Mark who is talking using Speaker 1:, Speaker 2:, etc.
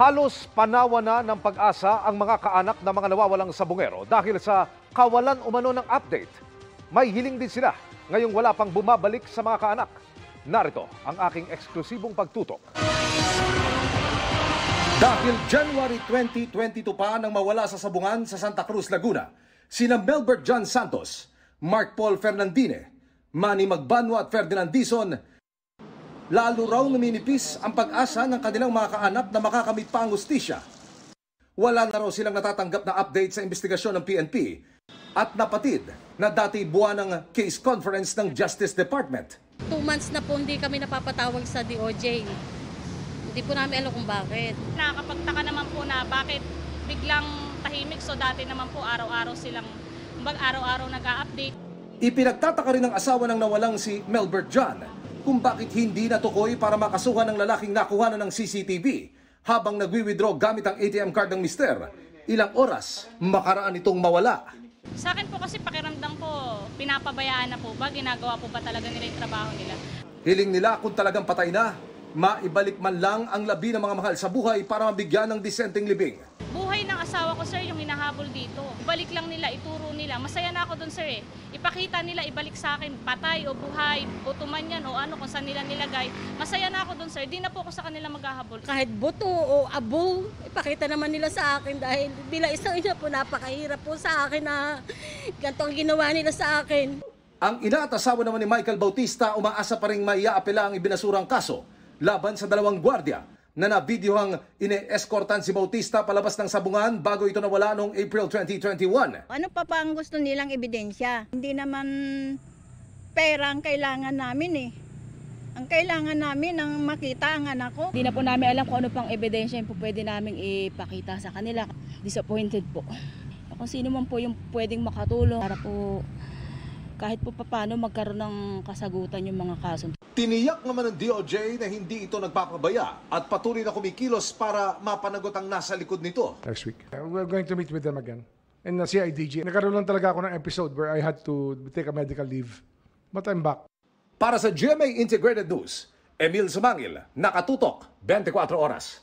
Speaker 1: Halos panawa na ng pag-asa ang mga kaanak ng mga nawawalang sabungero dahil sa kawalan umano ng update. May hiling din sila ngayong wala pang bumabalik sa mga kaanak. Narito ang aking eksklusibong pagtutok. Dahil January 2022 pa nang mawala sa sabungan sa Santa Cruz, Laguna, sina Melbert John Santos, Mark Paul Fernandine, Manny Magbanwa at Ferdinand Dizon, lalo raw naminipis ang pag-asa ng kanilang mga kaanak na makakamit pa ang hustisya. Wala na raw silang natatanggap na update sa investigasyon ng PNP at napatid na dati buwan ng case conference ng Justice Department.
Speaker 2: 2 months na po hindi kami napapatawag sa DOJ. Hindi po namin alam kung bakit.
Speaker 3: Nakakapagtaka naman po na bakit biglang tahimik. So dati naman po araw-araw silang araw-araw nag-a-update.
Speaker 1: Ipinagtataka rin ng asawa ng nawalang si Melbert John kung bakit hindi natukoy para makasuhan ng lalaking nakuha na ng CCTV habang nagwi-withdraw gamit ang ATM card ng mister. Ilang oras makaraan itong mawala.
Speaker 3: Sa akin po kasi pakiramdam ko, pinapabayaan na po ba? Ginagawa po ba talaga nila yung trabaho nila?
Speaker 1: Hiling nila kung talagang patay na, maibalik man lang ang labi ng mga mahal sa buhay para mabigyan ng disenteng libing.
Speaker 3: Buhay ng asawa ko, sir, yung hinahabol dito. Ibalik lang nila, ituro nila. Masaya na ako dun, sir, eh. Ipakita nila, ibalik sa akin, patay o buhay, o tumanyan o ano, kung saan nila nilagay. Masaya na ako dun, sir. Di na po ako sa kanila maghahabol.
Speaker 2: Kahit buto o abo, ipakita naman nila sa akin dahil bila isang ina po, napakahirap po sa akin na ganito ang ginawa nila sa akin.
Speaker 1: Ang ina at asawa naman ni Michael Bautista umaasa pa rin maiaapela ang ibinasurang kaso laban sa 2 gwardiya na nabidyohang ine-escortan si Bautista palabas ng sabungan bago ito nawala noong April 2021.
Speaker 4: Ano pa ang gusto nilang ebidensya? Hindi naman pera ang kailangan namin eh. Ang kailangan namin ang makita ang anak ko.
Speaker 5: Hindi na po namin alam kung ano pang ebidensya yung po pwede namin ipakita sa kanila. Disappointed po. Kung sino man po yung pwedeng makatulong para po kahit po paano magkaroon ng kasagutan yung mga kaso.
Speaker 1: Tiniyak naman ng DOJ na hindi ito nagpapabaya at patuloy na kumikilos para mapanagot ang nasa likod nito.
Speaker 6: Next week. We're going to meet with them again. And the CIDG. Nagkaroon lang talaga ako ng episode where I had to take a medical leave. But I'm back.
Speaker 1: Para sa GMA Integrated News, Emil Sumangil, Nakatutok, 24 Oras.